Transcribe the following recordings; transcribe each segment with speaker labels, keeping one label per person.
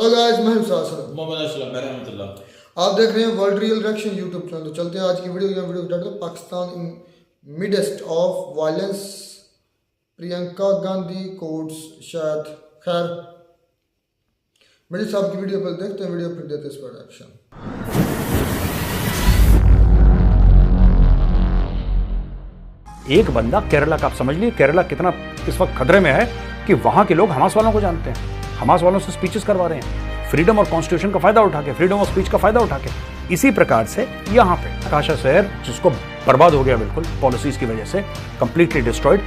Speaker 1: Hello guys, मैं हूं
Speaker 2: मोहम्मद असलम मैं रहमतुल्लाह।
Speaker 1: आप देख रहे हैं world real reaction YouTube channel. तो चलते हैं आज की वीडियो स्टार्ट करते हैं। Pakistan in midst of violence, Priyanka Gandhi quotes शायद। खैर, मेरे साहब की वीडियो पर देखते हैं, वीडियो फिर देते हैं इस पर रिएक्शन।
Speaker 3: एक बंदा केरला का, आप समझ लीजिए केरला कितना इस वक्त खतरे में है कि वहां के लोग हमास वालों को जानते हैं, हमास वालों से स्पीचेस करवा रहे हैं, फ्रीडम और कॉन्स्टिट्यूशन का फायदा उठा के, फ्रीडम ऑफ स्पीच का फायदा उठा के। इसी प्रकार से यहां पे काशा शहर जिसको बर्बाद हो गया बिल्कुल पॉलिसीज की वजह से, कंप्लीटली डिस्ट्रॉयड,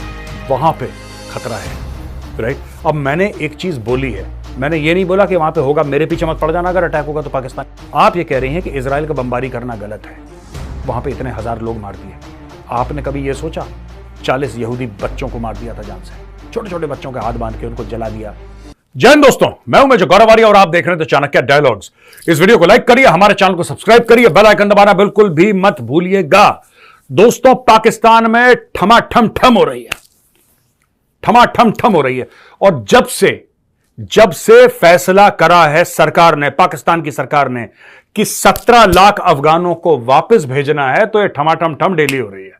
Speaker 3: वहां पे खतरा है, राइट। अब मैंने एक चीज बोली है, मैंने ये नहीं बोला कि वहां पे होगा, मेरे पीछे मत पड़ जाना अगर अटैक होगा तो पाकिस्तान। आप ये कह रही हैं कि इजराइल का बमबारी करना गलत है, वहां पे इतने हजार लोग मार दिए। आपने कभी ये सोचा 40 यहूदी बच्चों को मार दिया था जान से, छोटे छोटे बच्चों के हाथ बांध के उनको जला दिया। जय हिंद दोस्तों, मैं हूं मेजर गौरव आर्य और आप देख रहे हैं द चाणक्य डायलॉग्स। इस वीडियो को लाइक करिए, हमारे चैनल को सब्सक्राइब करिए, बेल आइकन दबाना बिल्कुल भी मत भूलिएगा। दोस्तों, पाकिस्तान में ठमाठम ठम हो रही है, ठमाठम ठम हो रही है। और जब से फैसला करा है सरकार ने, पाकिस्तान की सरकार ने, कि 17 लाख अफगानों को वापस भेजना है, तो ये ठमाठम ठम डेली हो रही है।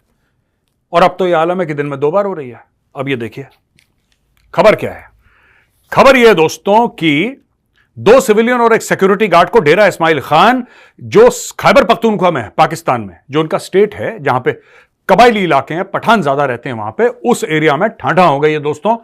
Speaker 3: और अब तो ये आलम है कि दिन में 2 बार हो रही है। अब ये देखिए खबर क्या है। खबर यह है दोस्तों कि 2 सिविलियन और एक सिक्योरिटी गार्ड को डेरा इस्माइल खान, जो खैबर पख्तूनख्वा में है पाकिस्तान में, जो उनका स्टेट है जहां पे कबायली इलाके हैं, पठान ज्यादा रहते हैं वहां पे, उस एरिया में ठाठा हो गई है दोस्तों।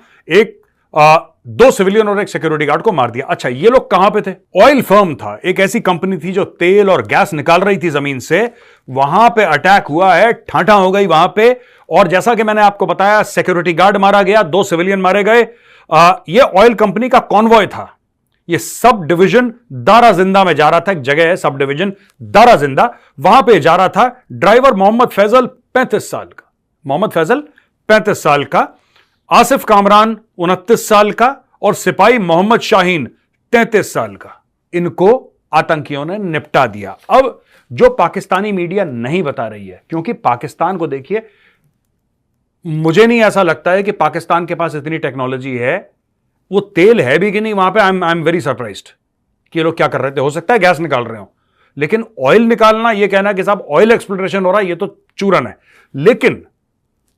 Speaker 3: 2 सिविलियन और एक सिक्योरिटी गार्ड को मार दिया। अच्छा, ये लोग कहां पे थे? ऑयल फर्म था, एक ऐसी कंपनी थी जो तेल और गैस निकाल रही थी जमीन से, वहां पे अटैक हुआ है, ठाठा हो गई वहां पे। और जैसा कि मैंने आपको बताया, सिक्योरिटी गार्ड मारा गया, 2 सिविलियन मारे गए। ये ऑयल कंपनी का कॉन्वॉय था, ये सब डिवीजन दारा जिंदा में जा रहा था, एक जगह है सब डिवीजन दारा जिंदा, वहां पे जा रहा था। ड्राइवर मोहम्मद फैजल 35 साल का, मोहम्मद फैजल 35 साल का, आसिफ कामरान 29 साल का और सिपाही मोहम्मद शाहीन 33 साल का। इनको आतंकियों ने निपटा दिया। अब जो पाकिस्तानी मीडिया नहीं बता रही है, क्योंकि पाकिस्तान को देखिए, मुझे नहीं ऐसा लगता है कि पाकिस्तान के पास इतनी टेक्नोलॉजी है। वो तेल है भी कि नहीं वहां पे, आई एम वेरी सरप्राइज्ड कि ये लोग क्या कर रहे थे। हो सकता है गैस निकाल रहे हो, लेकिन ऑयल निकालना, ये कहना कि साहब ऑयल एक्सप्लोरेशन हो रहा है, ये तो चूरन है। लेकिन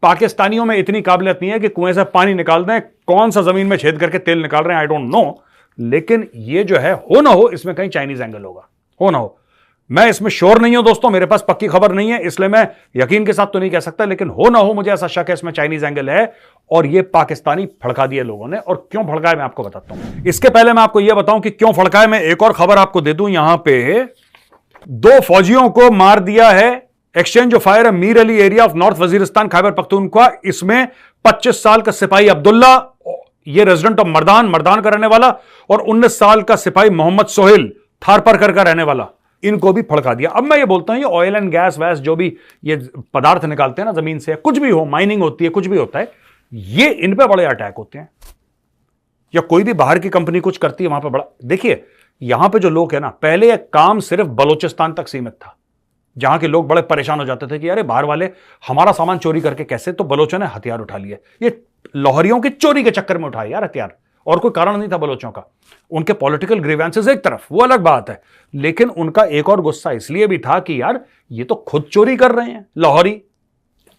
Speaker 3: पाकिस्तानियों में इतनी काबिलियत नहीं है कि कुएं से पानी निकाल दें, कौन सा जमीन में छेद करके तेल निकाल रहे हैं आई डोंट नो। लेकिन ये जो है, हो ना हो इसमें कहीं चाइनीज एंगल होगा, हो ना हो। मैं इसमें श्योर नहीं हूं दोस्तों, मेरे पास पक्की खबर नहीं है, इसलिए मैं यकीन के साथ तो नहीं कह सकता, लेकिन हो ना हो मुझे ऐसा शक है इसमें चाइनीज एंगल है। और ये पाकिस्तानी फड़का दिए लोगों ने, और क्यों फड़का है मैं आपको बताता हूं। इसके पहले मैं आपको यह बताऊं कि क्यों फड़का है, मैं एक और खबर आपको दे दूं। यहां पे 2 फौजियों को मार दिया है, exchange of fire Mir Ali area of north Waziristan Khyber Pakhtunkhwa. इसमें 25 साल का सिपाही अब्दुल्ला, ये रेजिडेंट ऑफ मर्दान का रहने वाला, और 19 साल का सिपाही मोहम्मद सोहेल थारपरकर का रहने वाला, इनको भी फड़का दिया। अब मैं ये बोलता हूं, ये ऑयल एंड गैस वैस जो भी ये पदार्थ निकालते हैं ना जमीन से, कुछ भी हो, माइनिंग होती है, कुछ भी होता है, ये इन पे बड़े अटैक होते हैं। या कोई भी बाहर की कंपनी कुछ करती है वहां पे बड़ा, देखिए यहां पे जो लोग हैं ना, पहले यह काम सिर्फ बलोचिस्तान तक सीमित था, जहां के लोग बड़े परेशान हो जाते थे कि अरे बाहर वाले हमारा सामान चोरी करके कैसे, तो बलोचों ने हथियार उठा लिए। ये लाहौरियों की चोरी के चक्कर में उठाए यार हथियार, और कोई कारण नहीं था बलोचों का। उनके पॉलिटिकल ग्रीवेंसेस एक तरफ, वो अलग बात है, लेकिन उनका एक और गुस्सा इसलिए भी था कि यार ये तो खुद चोरी कर रहे हैं, लाहौरी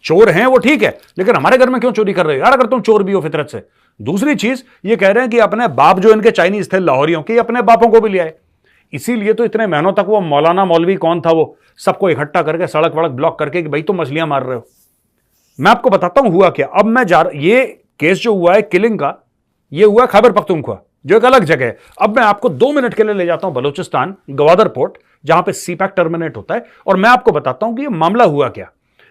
Speaker 3: चोर हैं वो ठीक है, लेकिन हमारे घर में क्यों चोरी कर रहे हो यार, अगर तुम चोर भी हो फितरत से। दूसरी चीज ये कह रहे हैं कि अपने बाप जो इनके चाइनीज थे लाहौरियों के, अपने बापों को भी ले आए। इसीलिए तो इतने महीनों तक वो मौलाना मौलवी कौन था, वो सबको इकट्ठा करके सड़क वड़क ब्लॉक करके कि भाई तुम मछलियां मार रहे हो। मैं आपको बताता हूं हुआ क्या। अब मैं ये केस जो हुआ है किलिंग का, ये हुआ खैबर पख्तूनख्वा, जो एक अलग जगह है। अब मैं आपको 2 मिनट के लिए ले जाता हूं बलूचिस्तान, गवादर पोर्ट, जहां पे सीपैक टर्मिनेट होता है, और मैं आपको बताता हूं कि ये मामला हुआ क्या।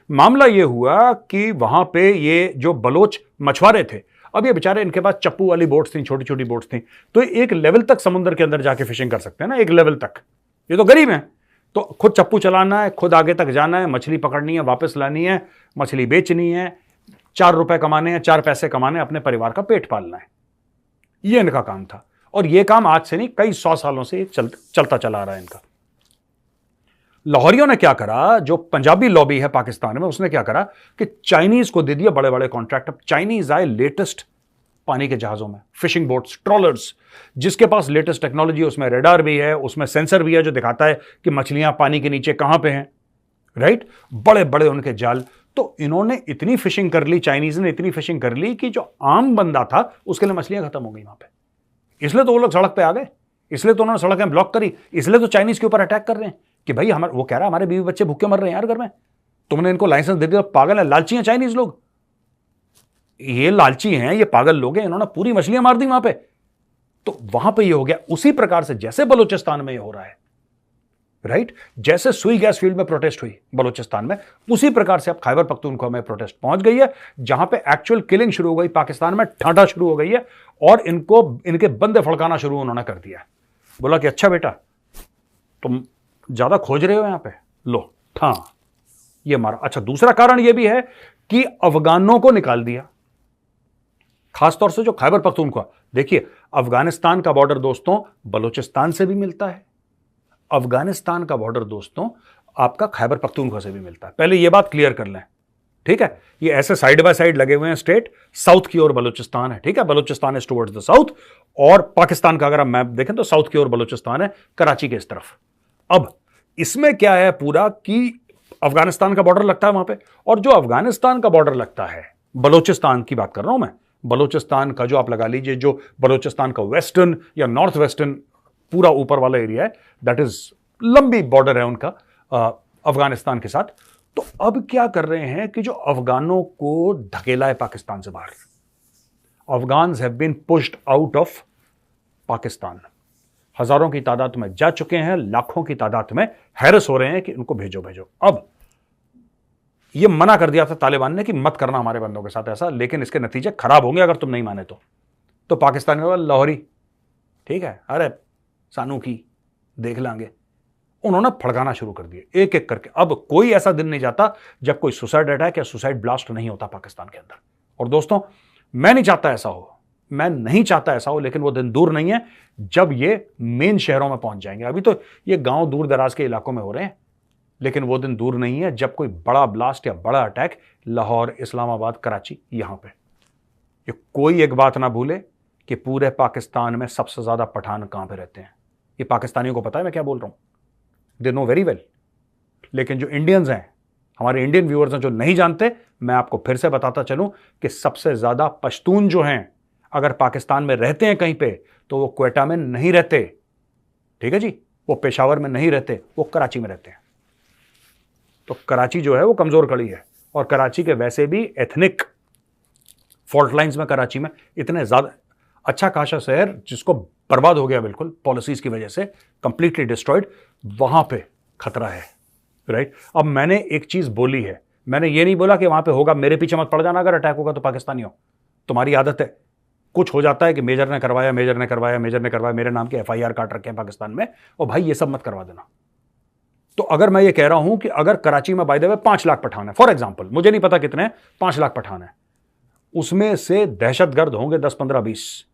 Speaker 3: मामला ये हुआ कि वहां पे ये जो बलोच मछुआरे थे, अब ये बेचारे, इनके पास चप्पू वाली बोट्स थी, छोटी छोटी बोट्स थी, तो एक लेवल तक समुद्र के अंदर जाके फिशिंग कर सकते हैं ना, एक लेवल तक। ये तो गरीब हैं, तो खुद चप्पू चलाना है, खुद आगे तक जाना है, मछली पकड़नी है, वापस लानी है, मछली बेचनी है, 4 रुपए कमाने हैं, 4 पैसे कमाने, अपने परिवार का पेट पालना है, ये इनका काम था। और ये काम आज से नहीं, कई 100 सालों से चलता चला आ रहा है इनका। लाहौरियों ने क्या करा, जो पंजाबी लॉबी है पाकिस्तान में, उसने क्या करा कि चाइनीज को दे दिया बड़े बड़े कॉन्ट्रैक्ट। अब चाइनीज आए लेटेस्ट पानी के जहाज़ों में, फिशिंग बोट्स, ट्रॉलर्स, जिसके पास लेटेस्ट टेक्नोलॉजी है, उसमें रेडार भी है, उसमें सेंसर भी है जो दिखाता है कि मछलियां पानी के नीचे कहां पे हैं, राइट। बड़े बड़े उनके जाल। तो इन्होंने इतनी फिशिंग कर ली, चाइनीज ने इतनी फिशिंग कर ली कि जो आम बंदा था उसके लिए मछलियां खत्म हो गई वहां पे। इसलिए तो वो लोग सड़क पे आ गए, इसलिए तो उन्होंने सड़कें ब्लॉक करी, इसलिए तो चाइनीज के ऊपर अटैक कर रहे हैं कि भाई हमारे, वो कह रहा है हमारे बीवी बच्चे भूखे मर रहे हैं यार घर में, तुमने इनको लाइसेंस दे दिया। पागल है, लालची हैं चाइनीज लोग, ये लालची हैं, ये पागल लोग हैं, इन्होंने पूरी मछलियां मार दी वहां पे। तो वहां पे ये हो गया। उसी प्रकार से जैसे बलूचिस्तान में ये हो रहा है, राइट, जैसे सुई गैस फील्ड में प्रोटेस्ट हुई बलूचिस्तान में, उसी प्रकार से अब खैबर पख्तूनख्वा में प्रोटेस्ट पहुंच गई है, जहां पे एक्चुअल किलिंग शुरू हो गई, पाकिस्तान में ठाठा शुरू हो गई है और इनको इनके बंदे फड़काना शुरू उन्होंने कर दिया। बोला कि अच्छा बेटा तुम ज्यादा खोज रहे हो यहां पे, लो था ये मारा। अच्छा, दूसरा कारण यह भी है कि अफगानों को निकाल दिया, खासतौर से जो खैबर पख्तूनख्वा। देखिए, अफगानिस्तान का बॉर्डर दोस्तों बलूचिस्तान से भी मिलता है, अफगानिस्तान का बॉर्डर दोस्तों आपका खैबर पख्तूनख्वा से भी मिलता है। पहले यह बात क्लियर कर लें, ठीक है। ये ऐसे साइड बाय साइड लगे हुए हैं स्टेट, साउथ की ओर बलूचिस्तान है, ठीक है, Balochistan is towards the south, और पाकिस्तान का अगर आप मैप देखें तो साउथ की ओर बलूचिस्तान है, कराची के इस तरफ। अब इसमें क्या है पूरा कि अफगानिस्तान का बॉर्डर लगता है वहां पे, और जो अफगानिस्तान का बॉर्डर लगता है, बलूचिस्तान की बात कर रहा हूं मैं, बलूचिस्तान का जो आप लगा लीजिए, जो बलूचिस्तान का वेस्टर्न या नॉर्थ वेस्टर्न पूरा ऊपर वाला एरिया है, दैट इज लंबी बॉर्डर है उनका अफगानिस्तान के साथ। तो अब क्या कर रहे हैं कि जो अफगानों को धकेला है पाकिस्तान से बाहर, Afghans have been pushed out of Pakistan, हजारों की तादाद में जा चुके हैं, लाखों की तादाद में हैरस हो रहे हैं कि उनको भेजो भेजो। अब यह मना कर दिया था तालिबान ने कि मत करना हमारे बंदों के साथ ऐसा, लेकिन इसके नतीजे खराब होंगे अगर तुम नहीं माने तो पाकिस्तान में लाहौरी, ठीक है, अरे सानू की देख लांगे, उन्होंने फड़काना शुरू कर दिए एक एक करके। अब कोई ऐसा दिन नहीं जाता जब कोई सुसाइड अटैक या सुसाइड ब्लास्ट नहीं होता पाकिस्तान के अंदर। और दोस्तों, मैं नहीं चाहता ऐसा हो, मैं नहीं चाहता ऐसा हो, लेकिन वो दिन दूर नहीं है जब ये मेन शहरों में पहुंच जाएंगे। अभी तो ये गांव दूर दराज के इलाकों में हो रहे हैं, लेकिन वो दिन दूर नहीं है जब कोई बड़ा ब्लास्ट या बड़ा अटैक लाहौर, इस्लामाबाद, कराची, यहां पे। ये कोई एक बात ना भूले कि पूरे पाकिस्तान में सबसे ज्यादा पठान कहां पे रहते हैं। ये पाकिस्तानियों को पता है मैं क्या बोल रहा हूं, दे नो वेरी वेल। लेकिन जो इंडियंस हैं, हमारे इंडियन व्यूअर्स हैं जो नहीं जानते, मैं आपको फिर से बताता चलूं कि सबसे ज्यादा पश्तून जो हैं अगर पाकिस्तान में रहते हैं कहीं पे, तो वो क्वेटा में नहीं रहते, ठीक है जी, वो पेशावर में नहीं रहते, वो कराची में रहते हैं। तो कराची जो है वो कमजोर कड़ी है, और कराची के वैसे भी एथनिक फॉल्ट लाइंस में, कराची में इतने ज्यादा अच्छा खासा शहर जिसको बर्बाद हो गया बिल्कुल पॉलिसीज की वजह से, कंप्लीटली डिस्ट्रॉयड, वहां पे खतरा है, राइट। अब मैंने एक चीज बोली है, मैंने ये नहीं बोला कि वहां पे होगा, मेरे पीछे मत पड़ जाना अगर अटैक होगा तो पाकिस्तानी हो, तुम्हारी आदत है, कुछ हो जाता है कि मेजर ने करवाया, मेजर ने करवाया, मेजर ने करवाया, मेरे नाम के FIR काट रखे हैं पाकिस्तान में, और भाई ये सब मत करवा देना। तो अगर मैं ये कह रहा हूं कि अगर कराची में by the way 5 lakh Pathan है, फॉर एग्जाम्पल, मुझे नहीं पता कितने, 5 लाख पठान है, उसमें से दहशतगर्द होंगे 10, 15, 20,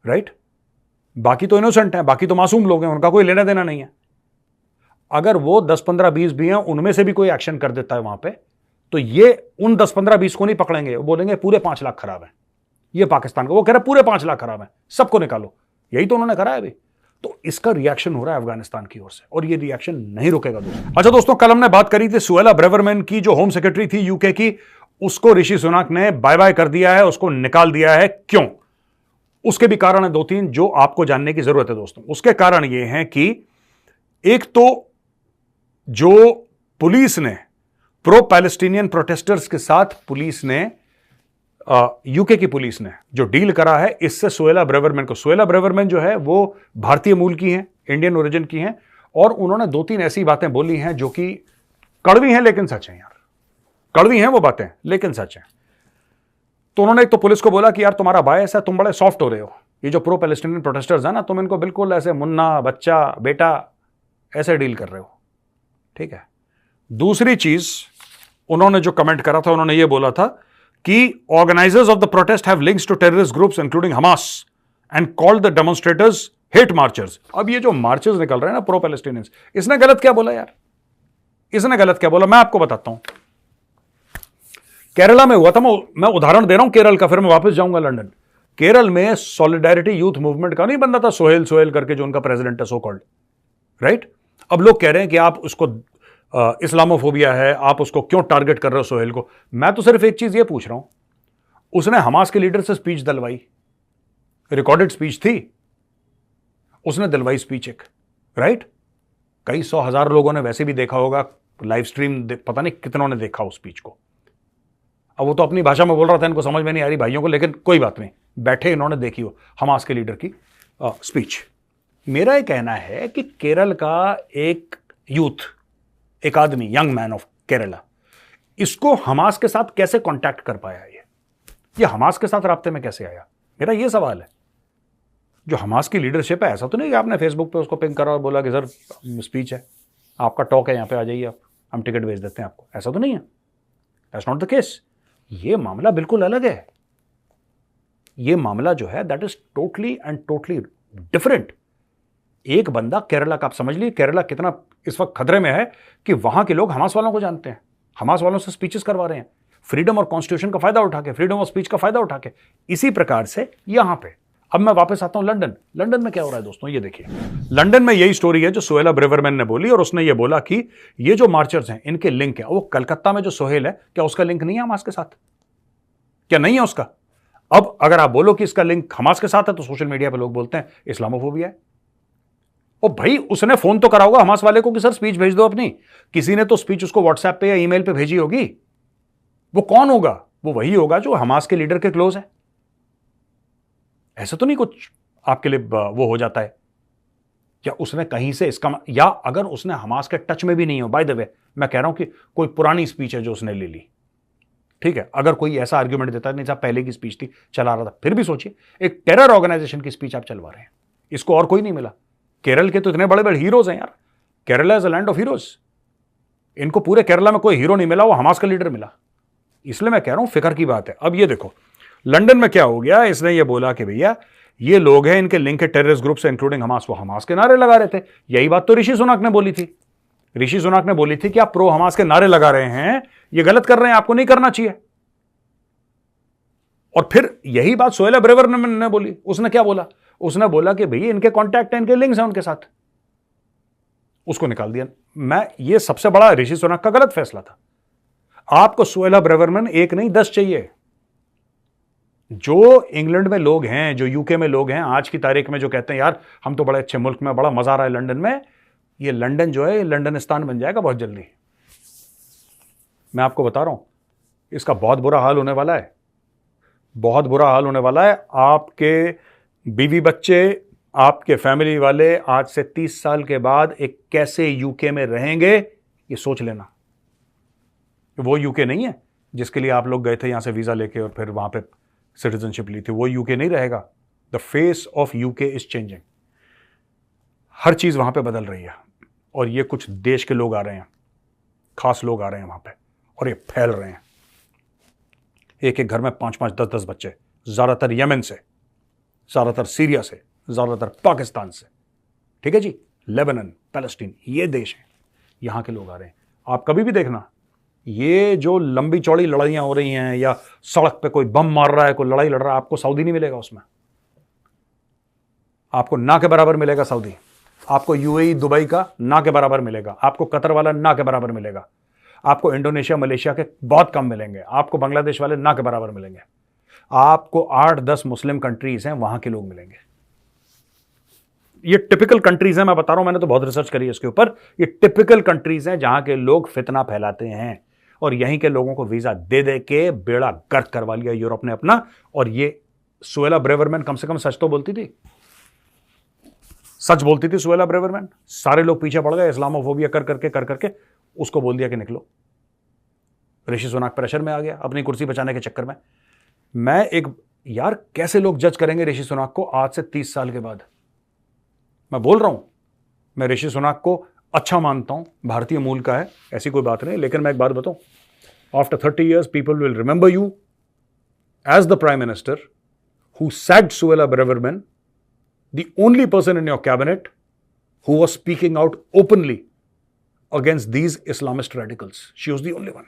Speaker 3: राइट, बाकी तो इनोसेंट है, बाकी तो मासूम लोग हैं, उनका कोई लेना देना नहीं है। अगर वो 10, 15, 20 भी हैं, उनमें से भी कोई एक्शन कर देता है वहां पे, तो ये उन 10, 15, 20 को नहीं पकड़ेंगे, वो बोलेंगे पूरे 5 लाख खराब है, ये पाकिस्तान का, वो कह रहा है पूरे 5 लाख खराब है, सबको निकालो, यही तो उन्होंने करा है अभी। तो इसका रिएक्शन हो रहा है अफगानिस्तान की ओर से, और ये रिएक्शन नहीं रुकेगा दोस्तों। अच्छा दोस्तों, कल हमने बात करी थी सुएला ब्रेवरमैन की, जो होम सेक्रेटरी थी यूके की, उसको ऋषि सुनाक ने बाय बाय कर दिया है, उसको निकाल दिया है। क्यों? उसके भी कारण है 2-3 जो आपको जानने की जरूरत है दोस्तों। उसके कारण यह है कि एक तो जो पुलिस ने प्रो पैलेस्टीनियन प्रोटेस्टर्स के साथ पुलिस ने, यूके की पुलिस ने जो डील करा है, इससे सुएला ब्रेवरमैन को, सुएला ब्रेवरमैन जो है वो भारतीय मूल की हैं, इंडियन ओरिजिन की हैं, और उन्होंने 2-3 ऐसी बातें बोली हैं जो कि कड़वी हैं लेकिन सच हैं यार, कड़वी हैं वो बातें लेकिन सच हैं। तो उन्होंने एक तो पुलिस को बोला कि यार तुम्हारा बायस है, तुम बड़े सॉफ्ट हो रहे हो, ये जो प्रो पैलेस्टीनियन प्रोटेस्टर्स हैं ना, तुम इनको बिल्कुल ऐसे मुन्ना, बच्चा, बेटा ऐसे डील कर रहे हो, ठीक है। दूसरी चीज उन्होंने जो कमेंट करा था, उन्होंने ये बोला था कि organisers of the protest have links to terrorist groups including Hamas and called the demonstrators hate marchers. अब ये जो मार्चर्स निकल रहे हैं ना प्रो पैलेस्टीनियंस, इसने गलत क्या बोला यार, इसने गलत क्या बोला, मैं आपको बताता हूं। केरला में हुआ था, मैं उदाहरण दे रहा हूं केरल का, फिर मैं वापस जाऊंगा लंदन। केरल में सॉलिडारिटी यूथ मूवमेंट का नहीं बंदा था सोहेल करके, जो उनका प्रेसिडेंट है सो कॉल्ड, राइट। अब लोग कह रहे हैं कि आप उसको इस्लामोफोबिया है, आप उसको क्यों टारगेट कर रहे हो सोहेल को। मैं तो सिर्फ एक चीज ये पूछ रहा हूं, उसने हमास के लीडर से स्पीच दिलवाई, रिकॉर्डेड स्पीच थी, उसने दिलवाई स्पीच एक, राइट। कई 100,000 लोगों ने वैसे भी देखा होगा लाइव स्ट्रीम, पता नहीं कितनों ने देखा उस स्पीच को। अब वो तो अपनी भाषा में बोल रहा था, इनको समझ में नहीं आ रही भाइयों को, लेकिन कोई बात नहीं, बैठे इन्होंने देखी हो हमास के लीडर की स्पीच। मेरा ये कहना है कि केरल का एक यूथ, एक आदमी, यंग मैन ऑफ केरला, इसको हमास के साथ कैसे कांटेक्ट कर पाया, ये हमास के साथ राब्ते में कैसे आया, मेरा ये सवाल है। जो हमास की लीडरशिप है, ऐसा तो नहीं कि आपने फेसबुक पे उसको पिंग करा और बोला कि सर स्पीच है, आपका टॉक है, यहां पे आ जाइए आप, हम टिकट भेज देते हैं आपको, ऐसा तो नहीं है। That's not the case. ये मामला बिल्कुल अलग है। ये मामला जो है that is totally and totally different. एक बंदा केरला का, आप समझ लीजिए केरला कितना इस वक्त खतरे में है कि वहां के लोग हमास वालों को जानते हैं, हमास वालों से स्पीचेस करवा रहे हैं, फ्रीडम और कॉन्स्टिट्यूशन का फायदा उठा के, फ्रीडम ऑफ स्पीच का फायदा उठा के। इसी प्रकार से यहां पे अब मैं वापस आता हूं लंदन। लंदन में क्या हो रहा है दोस्तों, ये देखिए। लंदन में यही स्टोरी है जो सुहेला ब्रेवरमैन ने बोली, और उसने ये बोला कि ये जो मार्चर्स हैं इनके लिंक है। वो कलकत्ता में जो सोहेल है, क्या उसका लिंक नहीं है हमास के साथ? क्या नहीं है उसका? अब अगर आप बोलो कि इसका लिंक हमास के साथ है, तो सोशल मीडिया पे लोग बोलते हैं इस्लामोफोबिया है। ओ भाई, उसने फोन तो करा होगा हमास वाले को कि सर स्पीच भेज दो अपनी। किसी ने तो स्पीच उसको व्हाट्सएप पे या ईमेल पे भेजी होगी। वो कौन होगा? वो वही होगा जो हमास के लीडर के क्लोज है। ऐसा तो नहीं कुछ आपके लिए वो हो जाता है। क्या उसने कहीं से इसका, या अगर उसने हमास के टच में भी नहीं हो, बाय द वे मैं कह रहा हूं कि कोई पुरानी स्पीच है जो उसने ले ली, ठीक है, अगर कोई ऐसा आर्ग्यूमेंट देता है नहीं साहब पहले की स्पीच थी, चला रहा था, फिर भी सोचिए एक टेरर ऑर्गेनाइजेशन की स्पीच आप चलवा रहे हैं, इसको और कोई नहीं मिला। केरल के तो इतने बड़े बड़े हीरोज हैं यार, Kerala is a land of heroes. इनको पूरे केरला में कोई हीरो नहीं मिला, वो हमास का लीडर मिला। इसलिए मैं कह रहा हूं फिक्र की बात है। अब ये देखो लंदन में क्या हो गया, इसने ये बोला कि भैया ये लोग हैं, इनके लिंक है टेररिस्ट ग्रुप से इंक्लूडिंग हमास। वो हमास के नारे लगा रहे थे। यही बात तो ऋषि सुनाक ने बोली थी। ऋषि सुनाक ने बोली थी कि आप प्रो हमास के नारे लगा रहे हैं, ये गलत कर रहे हैं, आपको नहीं करना चाहिए। और फिर यही बात सोहेला ब्रेवरमैन ने बोली। उसने क्या बोला? उसने बोला कि भैया इनके कॉन्टैक्ट हैं, इनके लिंक्स हैं उनके साथ। उसको निकाल दिया। मैं ये सबसे बड़ा ऋषि सुनाक का गलत फैसला था। आपको सोहेला ब्रेवरमैन एक नहीं 10 चाहिए। जो इंग्लैंड में लोग हैं, जो यूके में लोग हैं, आज की तारीख में जो कहते हैं यार हम तो बड़े अच्छे मुल्क में, बड़ा मजा आ रहा है लंदन में, ये लंदन जो है लंदनिस्तान बन जाएगा बहुत जल्दी। मैं आपको बता रहा हूं, इसका बहुत बुरा हाल होने वाला है, बहुत बुरा हाल होने वाला है। आपके बीवी बच्चे, आपके फैमिली वाले आज से 30 साल के बाद एक कैसे यूके में रहेंगे, ये सोच लेना। वो यूके नहीं है जिसके लिए आप लोग गए थे यहां से वीजा लेके और फिर वहां पे सिटीजनशिप ली थी। वो यूके नहीं रहेगा। The face of UK is changing. हर चीज वहां पे बदल रही है, और ये कुछ देश के लोग आ रहे हैं, खास लोग आ रहे हैं वहां पे, और ये फैल रहे हैं। एक एक घर में 5-5, 10-10 बच्चे, ज्यादातर यमन से, ज्यादातर सीरिया से, ज्यादातर पाकिस्तान से, ठीक है जी, लेबनान, पैलेस्टीन, ये देश हैं, यहां के लोग आ रहे हैं। आप कभी भी देखना, ये जो लंबी चौड़ी लड़ाइयां हो रही हैं, या सड़क पे कोई बम मार रहा है, कोई लड़ाई लड़ रहा है, आपको सऊदी नहीं मिलेगा उसमें। आपको ना के बराबर मिलेगा सऊदी, आपको यूएई दुबई का ना के बराबर मिलेगा, आपको कतर वाला ना के बराबर मिलेगा, आपको इंडोनेशिया मलेशिया के बहुत कम मिलेंगे, आपको बांग्लादेश वाले ना के बराबर मिलेंगे, आपको 8-10 मुस्लिम कंट्रीज हैं वहां के लोग मिलेंगे। ये टिपिकल कंट्रीज हैं, मैं बता रहा हूं, मैंने तो बहुत रिसर्च करी है इसके ऊपर। ये टिपिकल कंट्रीज हैं जहां के लोग फितना फैलाते हैं, और यहीं के लोगों को वीजा दे दे के बेड़ा गर्क करवा लिया यूरोप ने अपना। और ये सोहेला ब्रेवरमैन कम से कम सच तो बोलती थी, सच बोलती थी सोहेला ब्रेवरमैन। सारे लोग पीछे पड़ गए, इस्लामोफोबिया कर करके उसको बोल दिया कि निकलो। ऋषि सुनाक प्रेशर में आ गया अपनी कुर्सी बचाने के चक्कर में। मैं एक यार, कैसे लोग जज करेंगे ऋषि सुनाक को आज से 30 साल के बाद? मैं बोल रहा हूं, मैं ऋषि सुनाक को अच्छा मानता हूं, भारतीय मूल का है, ऐसी कोई बात नहीं, लेकिन मैं एक बात बताऊं, after 30 years people will remember you as the prime minister who said Suella Braverman, the only person in your cabinet who was speaking out openly against these Islamist radicals. She was the only one.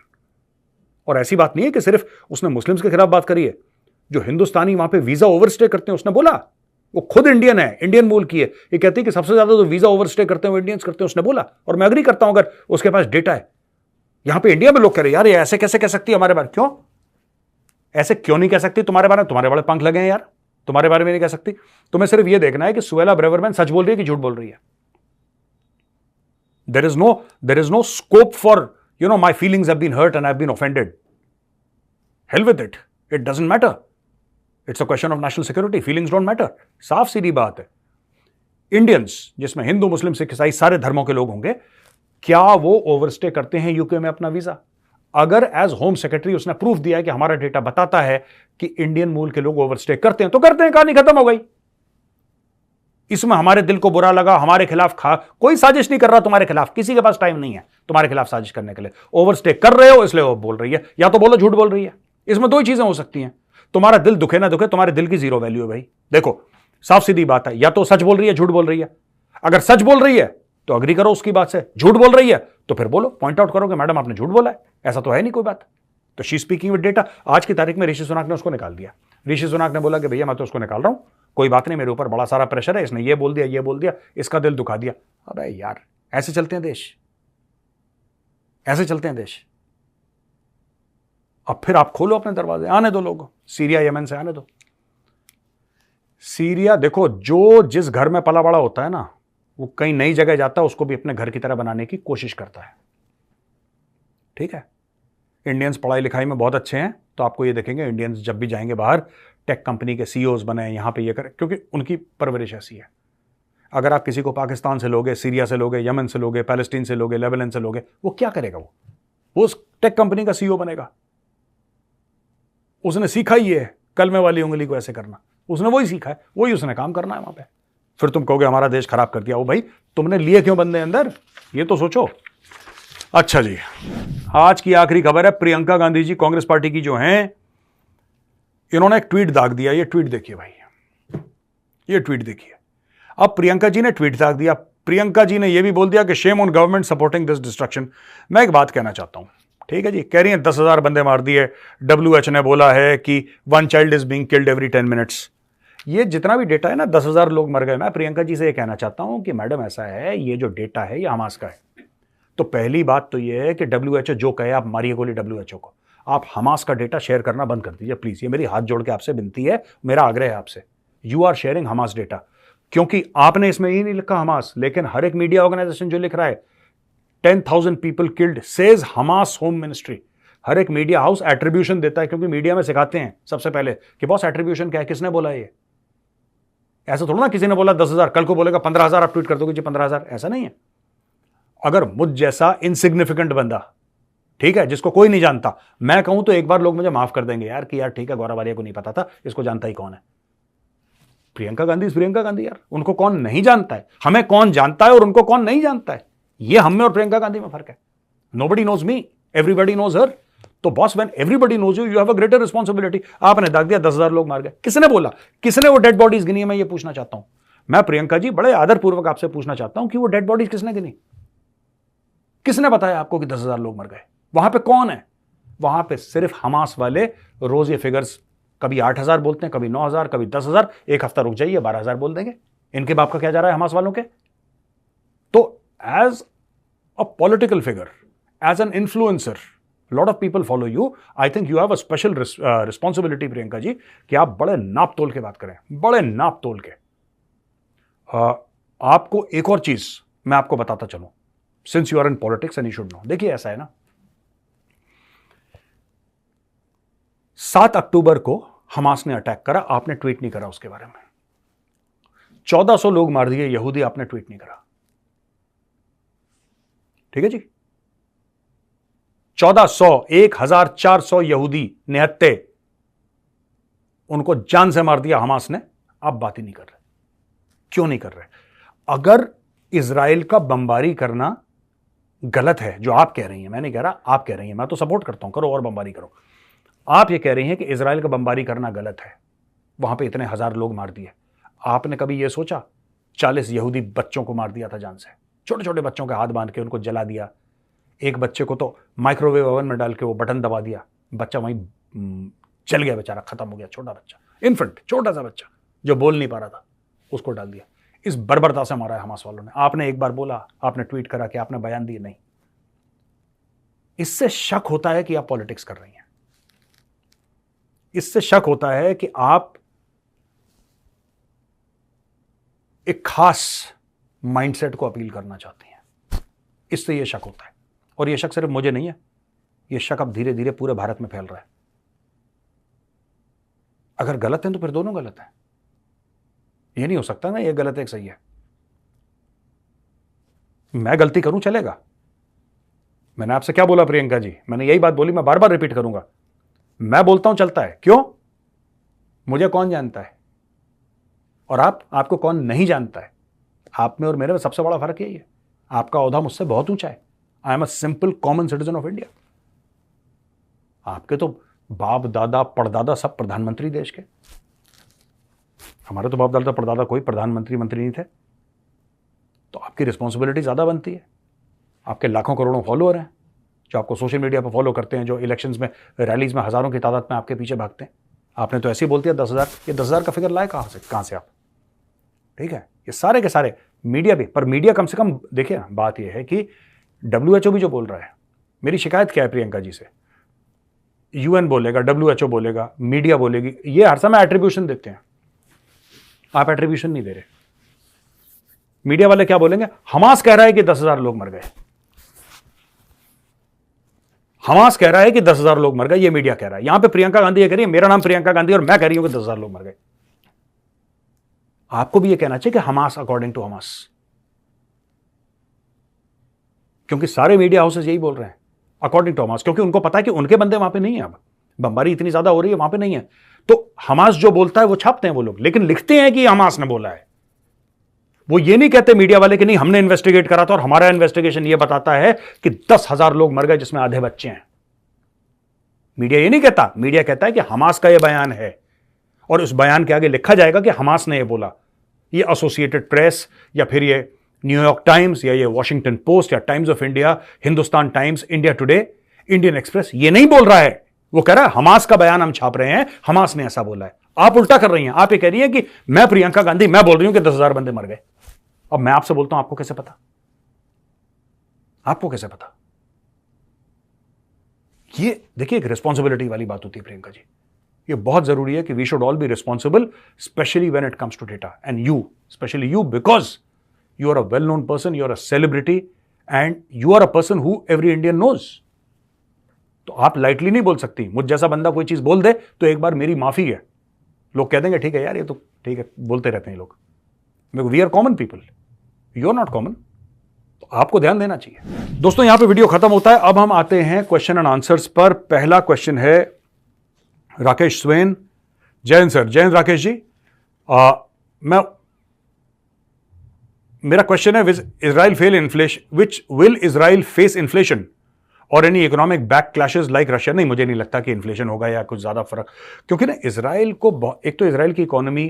Speaker 3: और ऐसी बात नहीं है कि सिर्फ उसने Muslims के खिलाफ बात करी है, जो हिंदुस्तानी वहां पे वीजा ओवरस्टे करते हैं उसने बोला, वो खुद इंडियन है, इंडियन मूल की है, ये कहती है कि सबसे ज्यादा जो वीजा ओवरस्टे करते हैं वो इंडियंस करते हैं, उसने बोला। और मैं एग्री करता हूं अगर उसके पास डेटा है। यहां पे इंडिया में लोग कह रहे हैं यार ये ऐसे कैसे कह सकती है हमारे बारे, क्यों ऐसे क्यों नहीं कह सकती तुम्हारे बारे में, तुम्हारे बड़े पंख लगे हैं यार, तुम्हारे बारे में नहीं कह सकती। तुम्हें सिर्फ यह देखना है कि सुएला ब्रेवरमैन सच बोल रही है कि झूठ बोल रही है। There is no scope for my feelings have been hurt and I've been offended. Hell with it. It doesn't matter. It's a question of national security. Feelings don't matter. साफ सीधी बात है। इंडियंस, जिसमें हिंदू, मुस्लिम, सिख, ईसाई सारे धर्मों के लोग होंगे, क्या वो ओवरस्टे करते हैं यूके में अपना वीजा? अगर एज होम सेक्रेटरी उसने प्रूफ दिया है कि हमारा डेटा बताता है कि इंडियन मूल के लोग ओवरस्टे करते हैं, तो करते हैं, कहानी खत्म हो गई। इसमें हमारे दिल को बुरा लगा, हमारे खिलाफ कोई साजिश नहीं कर रहा तुम्हारे खिलाफ, किसी के पास टाइम नहीं है तुम्हारे खिलाफ साजिश करने के लिए। ओवरस्टे कर रहे हो इसलिए वो बोल रही है, या तो बोलो झूठ बोल रही है। इसमें दो ही चीजें हो सकती हैं, तुम्हारा दिल दुखे ना दुखे, तुम्हारे दिल की जीरो वैल्यू है भाई। देखो साफ सीधी बात है, या तो सच बोल रही है झूठ बोल रही है। अगर सच बोल रही है तो अग्री करो उसकी बात से, झूठ बोल रही है तो फिर बोलो, पॉइंट आउट करो कि मैडम आपने झूठ बोला है, ऐसा तो है नहीं कोई बात। तो शी स्पीकिंग विद डेटा। आज की तारीख में ऋषि सुनाक ने उसको निकाल दिया। ऋषि सुनाक ने बोला कि भैया मैं तो उसको निकाल रहा हूं, कोई बात नहीं, मेरे ऊपर बड़ा सारा प्रेशर है, इसने ये बोल दिया, इसका दिल दुखा दिया। अबे यार ऐसे चलते हैं देश, ऐसे चलते हैं देश। अब फिर आप खोलो अपने दरवाजे, आने दो लोग, सीरिया यमन से आने दो। सीरिया देखो, जो जिस घर में पला बड़ा होता है ना, वो कहीं नई जगह जाता है, उसको भी अपने घर की तरह बनाने की कोशिश करता है। ठीक है, इंडियंस पढ़ाई लिखाई में बहुत अच्छे हैं, तो आपको ये देखेंगे इंडियंस जब भी जाएंगे बाहर, टेक कंपनी के सीईओज बने, यहां पे ये करें, क्योंकि उनकी परवरिश ऐसी है। अगर आप किसी को पाकिस्तान से लोगे, सीरिया से लोगे, यमन से लोगे, पैलेस्टीन से लोगे, लेबनान से लोगे, वो क्या करेगा? वो उस टेक कंपनी का सीईओ बनेगा। उसने सीखा ही है कलमे वाली उंगली को ऐसे करना, उसने वही सीखा है, वही उसने काम करना है वहां पे। फिर तुम कहोगे हमारा देश खराब कर दिया। वो भाई तुमने लिए क्यों बंदे अंदर, ये तो सोचो। अच्छा जी, आज की आखिरी खबर है, प्रियंका गांधी जी कांग्रेस पार्टी की जो हैं, इन्होंने एक ट्वीट दाग दिया। ये ट्वीट देखिए भाई, ये ट्वीट देखिए। अब प्रियंका जी ने ट्वीट दाग दिया। प्रियंका जी ने यह भी बोल दिया कि shame on government supporting this destruction. मैं एक बात कहना चाहता हूं, ठीक है जी, कह रही हैं 10,000 बंदे मार दिए, WHO ने बोला है कि 1 child is being killed every 10 minutes. ये जितना भी डेटा है ना, 10,000 लोग मर गए। मैं प्रियंका जी से ये कहना चाहता हूं कि मैडम ऐसा है, ये जो डेटा है ये हमास का है। तो पहली बात तो ये है कि WHO जो कहे आप मारिए गोली WHO को। आप हमास का डेटा शेयर करना बंद कर दीजिए प्लीज। ये मेरी हाथ जोड़ के आपसे विनती है, मेरा आग्रह है आपसे। You are sharing Hamas data, क्योंकि आपने इसमें ये नहीं लिखा हमास, लेकिन हर एक मीडिया ऑर्गेनाइजेशन जो लिख रहा है 10,000 people killed says Hamas home ministry. हर एक मीडिया हाउस एट्रीब्यूशन देता है, क्योंकि मीडिया में सिखाते हैं सबसे पहले कि बॉस एट्रीब्यूशन क्या है, किसने बोला ये। ऐसा थोड़ा ना किसी ने बोला 10,000, कल को बोलेगा 15,000 आप ट्वीट कर दोगे जी 15,000, ऐसा नहीं है। अगर मुझ जैसा इनसिग्निफिकेंट बंदा, ठीक है, जिसको कोई नहीं जानता, मैं कहूं तो एक बार लोग मुझे माफ कर देंगे यार कि यार ठीक है, गौरव वालिया को नहीं पता था, इसको जानता ही कौन है। प्रियंका गांधी यार, उनको कौन नहीं जानता है, हमें कौन जानता है और उनको कौन नहीं जानता है, ये हम में और प्रियंका गांधी में फर्क है। Nobody knows me, everybody knows her. तो boss, when everybody knows you, you have a greater responsibility. आपने दाग दिया 10,000 लोग मार गए, किसने बोला, किसने वो डेड बॉडीज गिनी है, मैं ये पूछना चाहता हूं। मैं प्रियंका जी बड़े आदरपूर्वक आपसे पूछना चाहता हूं कि वो डेड बॉडीज किसने गिनी, किसने बताया आपको कि 10,000 लोग मर गए? वहां पे कौन है? वहां पे सिर्फ हमास वाले रोज ये फिगर्स कभी 8,000 बोलते हैं, कभी 9,000, कभी 10,000। एक हफ्ता रुक जाइए 12,000 बोल देंगे। इनके बाप का क्या जा रहा है हमास वालों के? तो as a political figure, as an influencer, lot of people follow you. I think you have a special responsibility Priyanka ji, कि आप बड़े नाप तोल के बात करें, बड़े नाप तोल के। आपको एक और चीज मैं आपको बताता चलूं, since you are in politics and you should know. देखिए ऐसा है ना, 7 अक्टूबर को हमास ने अटैक करा, आपने ट्वीट नहीं करा उसके बारे में। 1400 लोग मार दिए यहूदी, आपने ट्वीट नहीं करा। ठीक है जी, 1400, 1,400 यहूदी निहत्ते, उनको जान से मार दिया हमास ने। आप बात ही नहीं कर रहे, क्यों नहीं कर रहे? अगर इजराइल का बमबारी करना गलत है, जो आप कह रही हैं, मैं नहीं कह रहा, आप कह रही हैं, मैं तो सपोर्ट करता हूं, करो और बमबारी करो। आप ये कह रही हैं कि इजराइल का बमबारी करना गलत है, वहां पे इतने 1,000 लोग मार दिए। आपने कभी ये सोचा 40 यहूदी बच्चों को मार दिया था जान से, छोटे छोटे बच्चों के हाथ बांध के उनको जला दिया। एक बच्चे को तो माइक्रोवेव ओवन में डाल के वो बटन दबा दिया, बच्चा वहीं चल गया, बेचारा खत्म हो गया, छोटा बच्चा, इन्फेंट, छोटा सा बच्चा जो बोल नहीं पा रहा था, उसको डाल दिया। इस बर्बरता से मारा है हमास वालों ने। आपने एक बार बोला, आपने ट्वीट करा कि आपने बयान दिए, नहीं। इससे शक होता है कि आप पॉलिटिक्स कर रही हैं, इससे शक होता है कि आप एक खास माइंडसेट को अपील करना चाहती हैं, इससे यह शक होता है। और यह शक सिर्फ मुझे नहीं है, यह शक अब धीरे धीरे पूरे भारत में फैल रहा है। अगर गलत है तो फिर दोनों गलत हैं। यह नहीं हो सकता ना, यह गलत है एक सही है। मैं गलती करूं चलेगा। मैंने आपसे क्या बोला प्रियंका जी, मैंने यही बात बोली, मैं बार बार रिपीट करूंगा। मैं बोलता हूं चलता है, क्यों? मुझे कौन जानता है और आपको कौन नहीं जानता है। आप में और मेरे में सबसे बड़ा फर्क यही है, आपका ओहदा मुझसे बहुत ऊंचा है। I am a simple common citizen of India. आपके तो बाप दादा परदादा सब प्रधानमंत्री देश के, हमारे तो बाप दादा परदादा कोई प्रधानमंत्री मंत्री नहीं थे। तो आपकी रिस्पॉन्सिबिलिटी ज्यादा बनती है। आपके लाखों करोड़ों फॉलोअर हैं जो आपको सोशल मीडिया पर फॉलो करते हैं, जो इलेक्शंस में रैलीज में हजारों की तादाद में आपके पीछे भागते हैं। आपने तो ऐसे ही बोल दिया 10,000, ये 10,000 का फिगर लाए कहां से आप? ठीक है, ये सारे के सारे मीडिया भी, पर मीडिया कम से कम देखिए ना, बात यह है कि WHO भी जो बोल रहा है, मेरी शिकायत क्या है प्रियंका जी से, UN बोलेगा, WHO बोलेगा, मीडिया बोलेगी, ये हर समय एट्रीब्यूशन देते हैं। आप एट्रीब्यूशन नहीं दे रहे। मीडिया वाले क्या बोलेंगे? हमास कह रहा है कि 10,000 लोग मर गए, हमास कह रहा है कि 10,000 लोग मर गए, ये मीडिया कह रहा है। यहां पे प्रियंका गांधी ये कह रही है, मेरा नाम प्रियंका गांधी और मैं कह रही हूं कि 10,000 लोग मर गए। आपको भी ये कहना चाहिए कि हमास अकॉर्डिंग टू हमास, क्योंकि सारे मीडिया हाउसेस यही बोल रहे हैं अकॉर्डिंग टू हमास, क्योंकि उनको पता है कि उनके बंदे वहां पे नहीं है। अब बमबारी इतनी ज्यादा हो रही है, वहां पे नहीं है, तो हमास जो बोलता है वो छापते हैं वो लोग, लेकिन लिखते हैं कि हमास ने बोला है। वो ये नहीं कहते मीडिया वाले कि नहीं हमने इन्वेस्टिगेट करा था और हमारा इन्वेस्टिगेशन ये बताता है कि 10,000 लोग मर गए जिसमें आधे बच्चे हैं। मीडिया ये नहीं कहता, मीडिया कहता है कि हमास का ये बयान है और उस बयान के आगे लिखा जाएगा कि हमास ने ये बोला। ये एसोसिएटेड प्रेस या फिर ये न्यूयॉर्क टाइम्स या ये वॉशिंगटन पोस्ट या times of India, Hindustan times, India today, Indian express ये नहीं बोल रहा है। वो कह रहा है हमास का बयान हम छाप रहे हैं, हमास ने ऐसा बोला है। आप उल्टा कर रही हैं, आप ये कह रही हैं कि मैं प्रियंका गांधी मैं बोल रही हूं कि 10,000 बंदे मर गए। अब मैं आपसे बोलता हूं, आपको कैसे पता? आपको कैसे पता? ये देखिए एक रिस्पॉन्सिबिलिटी वाली बात होती है प्रियंका जी। ये बहुत जरूरी है कि we should all be responsible, specially when it comes to data, and you, specially you, because you are a well known person, you are a celebrity and you are a person who every Indian knows. तो आप lightly नहीं बोल सकती। मुझ जैसा बंदा कोई चीज बोल दे तो एक बार मेरी माफी है, लोग कह देंगे ठीक है यार, ये तो ठीक है, बोलते रहते हैं लोग। We are common people, you are not common, तो आपको ध्यान देना चाहिए। दोस्तों यहां पे वीडियो खत्म होता है, अब हम आते हैं क्वेश्चन एंड आंसर्स पर। पहला क्वेश्चन है राकेश स्वेन। जैन सर, जैन राकेश जी, मेरा क्वेश्चन है Israel fail inflation, which will Israel face inflation और any economic back clashes like Russia? नहीं, मुझे नहीं लगता कि इन्फ्लेशन होगा या कुछ ज्यादा फर्क, क्योंकि ना इजराइल को, एक तो इजराइल की इकोनॉमी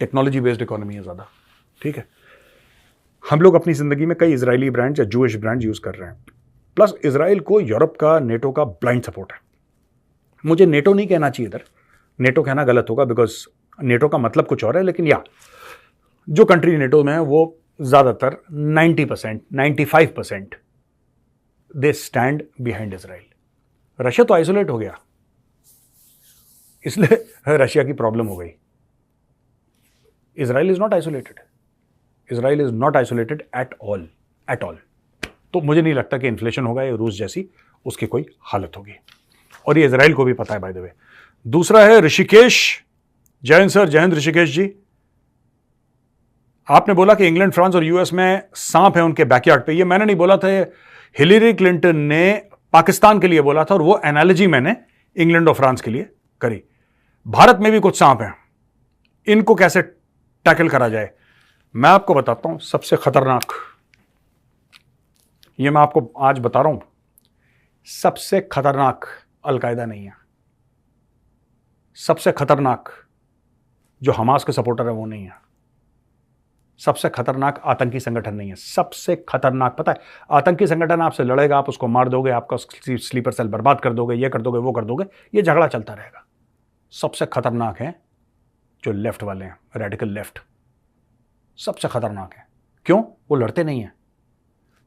Speaker 3: टेक्नोलॉजी बेस्ड इकोनॉमी है ज्यादा, ठीक है। हम लोग अपनी जिंदगी में कई इजरायली ब्रांड्स या जूइश ब्रांड्स यूज कर रहे हैं, प्लस इजराइल को यूरोप का, नेटो का ब्लाइंड सपोर्ट है। मुझे नेटो नहीं कहना चाहिए इधर, नेटो कहना गलत होगा बिकॉज नेटो का मतलब कुछ और है, लेकिन या जो कंट्री नेटो में है वो ज्यादातर 90%, 95% they stand behind Israel. Russia तो आइसोलेट हो गया, इसलिए रशिया की प्रॉब्लम हो गई। Israel is not isolated, Israel is not isolated at all, at all. तो मुझे नहीं लगता कि इन्फ्लेशन होगा या रूस जैसी उसकी कोई हालत होगी, और ये इजराइल को भी पता है बाय द वे। दूसरा है ऋषिकेश। जय हिंद सर, जय हिंद ऋषिकेश जी। आपने बोला कि इंग्लैंड, फ्रांस और यूएस में सांप है उनके बैकयार्ड पे। ये मैंने नहीं बोला था, हिलेरी क्लिंटन ने पाकिस्तान के लिए बोला था और वो एनालॉजी मैंने इंग्लैंड और फ्रांस के लिए करी। भारत में भी कुछ सांप हैं, इनको कैसे टैकल करा जाए? मैं आपको बताता हूं सबसे खतरनाक, ये मैं आपको आज बता रहा हूं, सबसे खतरनाक अलकायदा नहीं है, सबसे खतरनाक जो हमास के सपोर्टर है वो नहीं है, सबसे खतरनाक आतंकी संगठन नहीं है, सबसे खतरनाक पता है, आतंकी संगठन आपसे लड़ेगा, आप उसको मार दोगे, आपका स्लीपर सेल बर्बाद कर दोगे, ये कर दोगे, वो कर दोगे, ये झगड़ा चलता रहेगा। सबसे खतरनाक है जो लेफ्ट वाले हैं, रेडिकल लेफ्ट, सबसे खतरनाक है। क्यों? वो लड़ते नहीं हैं,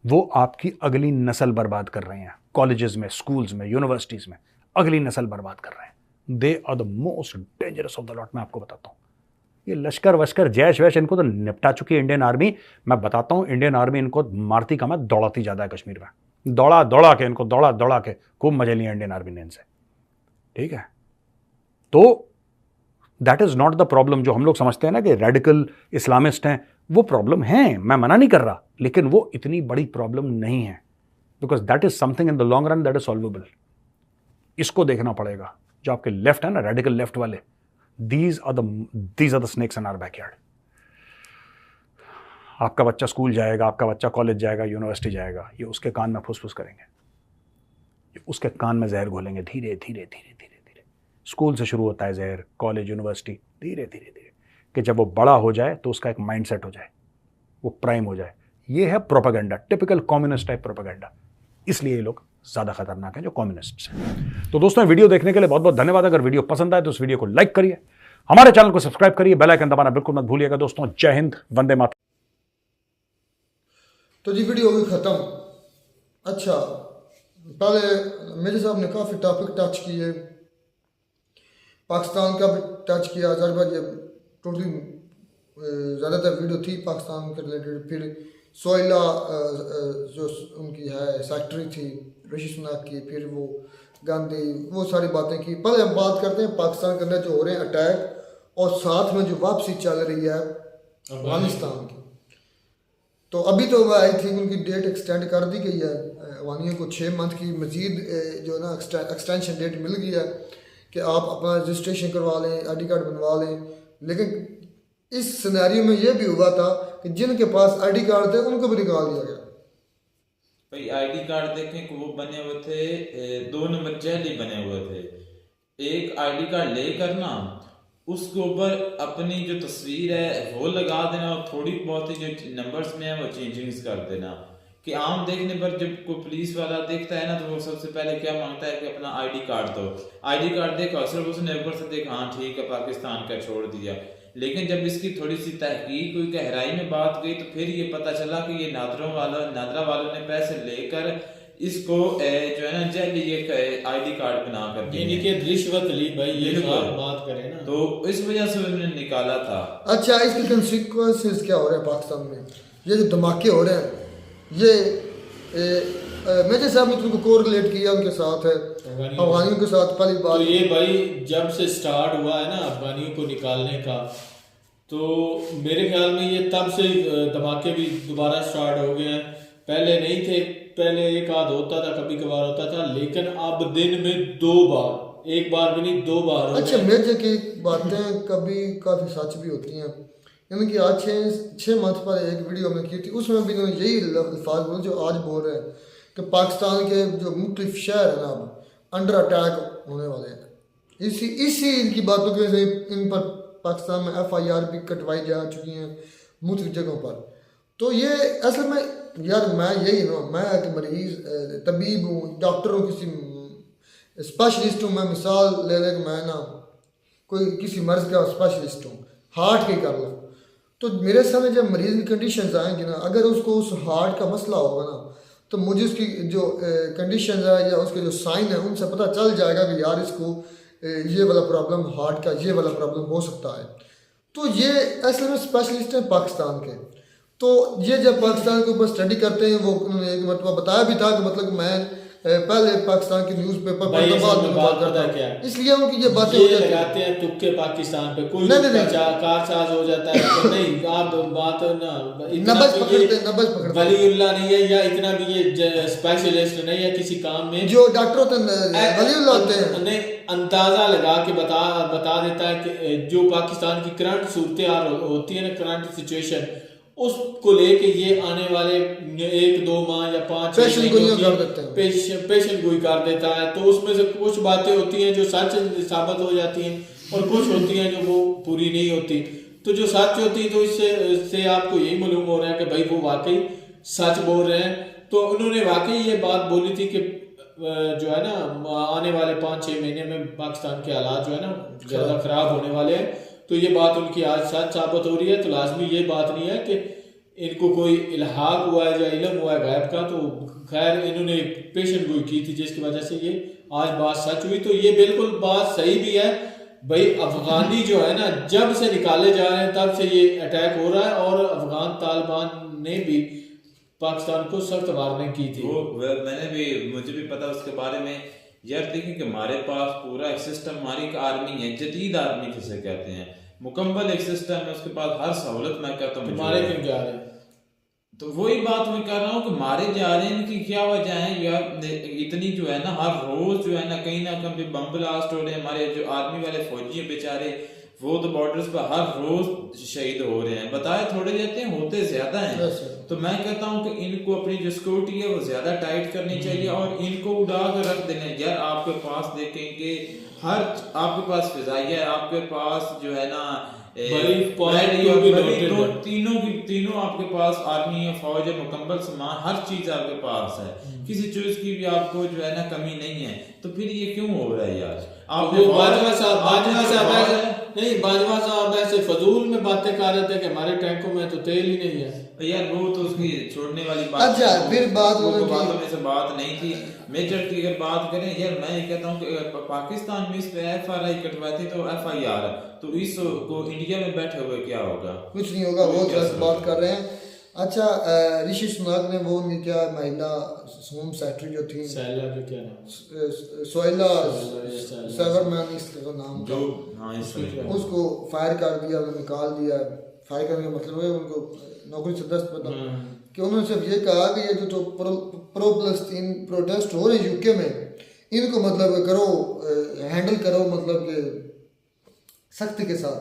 Speaker 3: वो आपकी अगली नस्ल बर्बाद कर रहे हैं, कॉलेजेस में, स्कूल्स में, यूनिवर्सिटीज में अगली नस्ल बर्बाद कर रहे हैं। They are the most dangerous of the lot. मैं आपको बताता हूं, ये लश्कर वश्कर जैश वैश इनको तो निपटा चुकी है इंडियन आर्मी। मैं बताता हूं, इंडियन आर्मी इनको मारती कम है, दौड़ाती ज्यादा है कश्मीर में। दौड़ा दौड़ा के इनको, दौड़ा दौड़ा के खूब मजे लिए इंडियन आर्मी ने इनसे, ठीक है। तो that is not the problem. जो हम लोग समझते हैं ना कि रेडिकल इस्लामिस्ट हैं, वो प्रॉब्लम है, मैं मना नहीं कर रहा, लेकिन वो इतनी बड़ी प्रॉब्लम नहीं है, because that is something in the long run that is solvable. इसको देखना पड़ेगा। जो आपके लेफ्ट है ना, रेडिकल लेफ्ट वाले, these are the snakes in our backyard। आपका बच्चा स्कूल जाएगा, आपका बच्चा कॉलेज जाएगा, यूनिवर्सिटी जाएगा, ये उसके कान में फुसफुस करेंगे, ये उसके कान में जहर घोलेंगे धीरे धीरे धीरे धीरे धीरे। स्कूल से शुरू होता है जहर, कॉलेज, यूनिवर्सिटी, धीरे धीरे धीरे, कि जब वो बड़ा हो जाए तो उसका एक माइंडसेट हो जाए, वो प्राइम हो जाए। ये है propaganda, typical communist type propaganda. इसलिए ये लोग ज्यादा खतरनाक हैं जो कम्युनिस्ट्स हैं। तो दोस्तों, वीडियो देखने के लिए बहुत बहुत धन्यवाद। अगर वीडियो पसंद आए तो इस वीडियो को लाइक करिए, हमारे चैनल को सब्सक्राइब करिए, बेल आइकन दबाना बिल्कुल मत भूलिएगा। दोस्तों, जय हिंद, वंदे मातरम।
Speaker 1: तो जी वीडियो होगी ख़त्म। अच्छा, पहले मेरे साहब ने काफ़ी टॉपिक टच किए, पाकिस्तान का भी टच किया, अज़रबैजान टोटली ज़्यादातर वीडियो थी पाकिस्तान के रिलेटेड। फिर सोइला जो उनकी है सेक्रेटरी थी ऋषि सुनक की, फिर वो गांधी, वो सारी बातें की। पहले हम बात करते हैं पाकिस्तान के अंदर जो हो रहे हैं अटैक, और साथ में जो वापसी चल रही है अफगानिस्तान की। तो अभी तो आई थिंक उनकी डेट एक्सटेंड कर दी गई है, अफगानियों को 6 मंथ की मजीद जो ना एक्सटेंशन डेट मिल गई है कि आप अपना रजिस्ट्रेशन करवा लें, ID कार्ड बनवा लें। लेकिन इस सिनेरियो में यह भी हुआ था कि जिनके पास ID कार्ड थे उनको भी निकाल दिया गया।
Speaker 2: भाई ID कार्ड देखें कि वो बने हुए थे 2 नंबर जाली बने हुए थे। एक ID कार्ड लेकर ना उसके ऊपर अपनी जो तस्वीर है वो लगा देना, और थोड़ी बहुत ही जो नंबर्स में है वो चेंजिंग्स कर देना। कि आम देखने पर जब कोई पुलिस वाला देखता है ना, तो वो सबसे पहले क्या मांगता है कि अपना ID कार्ड दो। ID कार्ड देखा, सिर्फ उसने ऊपर से देखा, हाँ ठीक है पाकिस्तान का, छोड़ दिया। लेकिन जब इसकी थोड़ी सी तहकीक हुई, गहराई में बात गई, तो फिर ये पता चला कि ये नादरा वालों ने पैसे लेकर इसको जो है ना जाली एक ID कार्ड बना कर दिया,
Speaker 4: यानी कि रिश्वत ली भाई, ये बात करें ना, तो
Speaker 2: इस वजह से उन्होंने निकाला था।
Speaker 1: अच्छा, इसके कंसिक्वेंसेस क्या हो रहे हैं पाकिस्तान में? ये जो धमाके हो रहे हैं, ये मेजर साहब ने तुमको कोरिलेट किया उनके साथ है, अफगानियों के साथ पहली बात।
Speaker 4: तो ये भाई जब से स्टार्ट हुआ है ना अफगानियों को निकालने का, तो मेरे ख्याल में ये तब से धमाके भी दोबारा स्टार्ट हो गए हैं। पहले नहीं थे, पहले एक आध होता था, कभी कभार होता था, लेकिन अब दिन में 2 बार, एक बार भी नहीं 2 बार।
Speaker 1: अच्छा, मेजर की बातें कभी काफ़ी सच भी होती हैं। यानी कि आज 6 मंथ पर एक वीडियो में की थी, उसमें भी इन्होंने यही अल्फाज बोले जो आज बोल रहे हैं कि पाकिस्तान के जो मुख्तलिफ शहर हैं ना अब अंडर अटैक होने वाले हैं। इसी इनकी बातों की वजह से इन पर पाकिस्तान में FIR भी कटवाई जा चुकी हैं मुख्तलिफ जगहों पर। तो ये असल में यार, मैं यही ना, मैं एक मरीज़ तबीब हूँ, डॉक्टर हूँ, किसी स्पेशलिस्ट हूँ। मैं मिसाल ले लें कि मैं ना कोई किसी मर्ज़ का स्पेशलिस्ट हूँ, हार्ट की कर लो, तो मेरे सामने जब मरीज़ की कंडीशंस आएंगी ना, अगर उसको उस हार्ट का मसला होगा ना, तो मुझे उसकी जो कंडीशन है या उसके जो साइन है उनसे पता चल जाएगा कि यार इसको ये वाला प्रॉब्लम, हार्ट का ये वाला प्रॉब्लम हो सकता है। तो ये असल में स्पेशलिस्ट हैं पाकिस्तान के। तो ये जब पाकिस्तान के ऊपर स्टडी करते हैं, वो उन्होंने एक मतलब बताया भी था कि मतलब मैं पहले पाकिस्तान के न्यूज़पेपर पर इसलिए उनकी ये बातें हो जाती
Speaker 4: लगाते हैं तुक्के पाकिस्तान पे, कोई कारसाज हो जाता है तो नहीं, आप बात ना
Speaker 1: नब्ज पकड़ते
Speaker 4: वलीउल्लाह नहीं है, या इतना भी ये स्पेशलिस्ट नहीं है किसी काम में।
Speaker 1: जो डॉक्टर होते हैं वलीउल्लाह होते हैं,
Speaker 4: नहीं अंदाजा लगा के बता देता है कि जो पाकिस्तान की करंट सूरत हाल होती है ना, करंट सिचुएशन, उसको लेके ये आने वाले 1-2 माह या 5
Speaker 1: पेशेंट
Speaker 4: गोई कर देता है। तो उसमें से कुछ बातें होती हैं जो सच साबित हो जाती हैं, और कुछ होती हैं जो वो पूरी नहीं होती। तो जो सच होती तो इससे आपको यही मालूम हो रहा है कि भाई वो वाकई सच बोल रहे हैं। तो उन्होंने वाकई ये बात बोली थी कि जो है ना आने वाले 5-6 महीने में पाकिस्तान के हालात जो है ना ज़्यादा ख़राब होने वाले हैं। तो ये बात उनकी आज सच साबित हो रही है। तो लाजमी ये बात नहीं है कि इनको कोई इल्हाक हुआ है या इल्म हुआ है गायब का। तो खैर इन्होंने पेशेंट गोई की थी जिसकी वजह से ये आज बात सच हुई। तो ये बिल्कुल बात सही भी है भाई। अफगानी जो है ना जब से निकाले जा रहे हैं तब से ये अटैक हो रहा है और अफगान तालिबान ने भी पाकिस्तान को सख्त वार्निंग की थी।
Speaker 2: मुझे भी पता उसके बारे में यार। देखिए कि हमारे पास पूरा एक सिस्टम, हमारी एक आर्मी है, जदीद आर्मी जिसे कहते हैं, मुकम्मल एक सिस्टम है, उसके पास हर सहूलत मैं कहता हूँ।
Speaker 4: मारे क्यों जा रहे हैं?
Speaker 2: तो वही बात मैं कर रहा हूँ कि मारे जा रहे हैं, इनकी क्या वजह है यार? इतनी जो है ना हर रोज जो है ना कहीं ना कहीं बम ब्लास्ट हो रहे हैं। हमारे जो आर्मी वाले फौजी हैं बेचारे, वो तो बॉर्डर्स पर हर रोज शहीद हो रहे हैं। बताए थोड़े रहते हैं, होते ज्यादा हैं। तो मैं कहता हूँ कि इनको अपनी जो सिक्योरिटी है वो ज्यादा टाइट करनी चाहिए और इनको उड़ा कर रख देना। यार आपके पास देखेंगे हर आपके पास फिजाइया है, आपके पास जो है ना तीनों आपके पास आर्मी है, फौज है, मुकम्मल सामान, हर चीज आपके पास है। किसी चीज की भी आपको जो है ना कमी नहीं है। तो फिर ये क्यों हो रहा है यार?
Speaker 4: बाजवा साहब ऐसे फजूल में बातें कर रहे थे कि हमारे टैंकों में तो तेल ही नहीं है।
Speaker 2: यार वो तो उसकी छोड़ने वाली बात।
Speaker 1: अच्छा फिर बातों
Speaker 2: में से बात नहीं थी। मेजर की अगर बात करें यार, मैं ये कहता हूँ कि पाकिस्तान में इस पे FRI कटवाती तो FIR, तो इसको इंडिया में बैठे हुए क्या होगा?
Speaker 1: कुछ नहीं होगा, वो गलत बात कर रहे हैं। अच्छा ऋषि सुनाक ने वो उनकी क्या महिला होम सेक्रेटरी जो थी सोहेला सेवरमैन इसका नाम
Speaker 2: जो
Speaker 1: उसको फायर कर दिया, निकाल दिया। फायर करने का मतलब है उनको नौकरी से दस्त पता कि उन्होंने सिर्फ ये कहा कि ये जो प्रो फलस्तीन प्रोटेस्ट हो रहे UK में, इनको मतलब करो, हैंडल करो, मतलब कि सख्ती के साथ।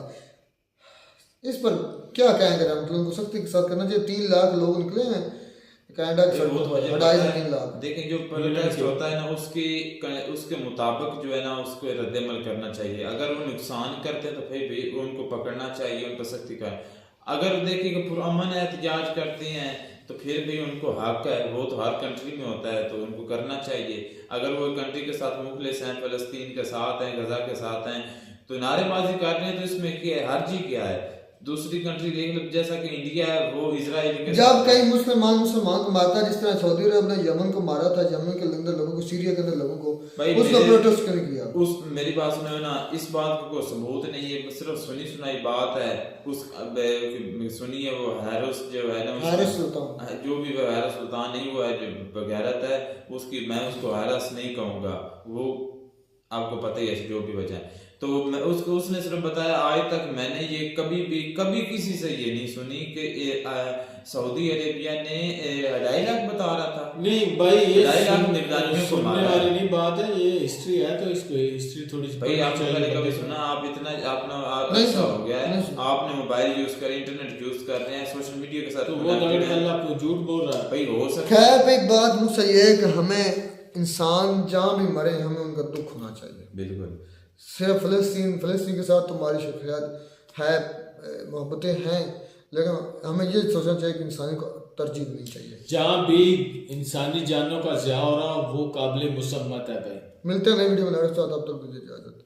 Speaker 1: इस पर क्या कहेंगे? मतलब उनको सख्ती के साथ करना चाहिए। 3 लाख लोग निकले हैं कनाडा के सड़कों पर, 2.5-3 लाख।
Speaker 2: देखिए जो प्रोटेस्ट होता है ना उसके मुताबिक जो है ना उसको रद्द-ए-अमल करना चाहिए। अगर वो नुकसान करते हैं तो फिर भी उनको पकड़ना चाहिए, उन पर सख्ती का। अगर देखिए कि पुरअमन एहतजाज करते हैं तो फिर भी उनको हक है, वो तो हर कंट्री में होता है, तो उनको करना चाहिए। अगर वो कंट्री के साथ मुखलिस हैं, फलस्तीन के साथ हैं, गजा के साथ हैं, तो नारेबाजी कर रहे हैं, तो इसमें क्या है? हर्जी क्या है? दूसरी कंट्री देख लो, जैसा कि इंडिया है वो इजराइल के
Speaker 1: जब कई मुसलमान को मारता है, जिस तरह सऊदी अरब ने यमन को मारा था, यमन के अंदर लोगों को, सीरिया के अंदर लोगों को, उसका प्रोटेस्ट क्यों किया?
Speaker 2: मेरी बात सुनो ना, इस बात का कोई सबूत नहीं है, सिर्फ सुनी सुनाई बात है। सुनिए वो हैरिस जो है ना,
Speaker 1: हैरिस सुल्तान
Speaker 2: जो भी हैरिस सुल्तान नहीं हुआ है, जो बगैरत है उसकी, मैं उसको हैरिस नहीं कहूँगा, वो आपको पता ही है जो भी वजह है। तो मैं उसने सिर्फ बताया, आज तक मैंने ये कभी किसी से ये नहीं सुनी कि सऊदी अरेबिया ने 2.5 लाख बता रहा था।
Speaker 4: नहीं भाई, ये
Speaker 2: 2.5 लाख निर्धारित
Speaker 4: सुनने वाली नहीं बात है, ये हिस्ट्री है, तो इसको हिस्ट्री थोड़ी सी
Speaker 2: भाई आपने कभी सुना? आप इतना आपने ऐसा हो गया है, आपने मोबाइल यूज कर, इंटरनेट यूज कर रहे हैं, सोशल मीडिया के साथ,
Speaker 4: तो वो आपको झूठ बोल रहा है
Speaker 2: भाई। हो सकता
Speaker 1: है खैर भाई, बात मुझसे ये है कि हमें इंसान जहाँ भी मरे हमें उनका दुख होना चाहिए।
Speaker 2: बिल्कुल।
Speaker 1: सिर्फ फलस्तीन के साथ तुम्हारी शफियत है, मोहब्बतें हैं, लेकिन हमें ये सोचना चाहिए कि इंसानी को तरजीह देनी चाहिए।
Speaker 4: जहाँ भी इंसानी जानों का ज़िया हो रहा वो काबिल मुसम्मत है भाई।
Speaker 1: मिलते हैं नई वीडियो में, तब तक दीजिए इजाज़त।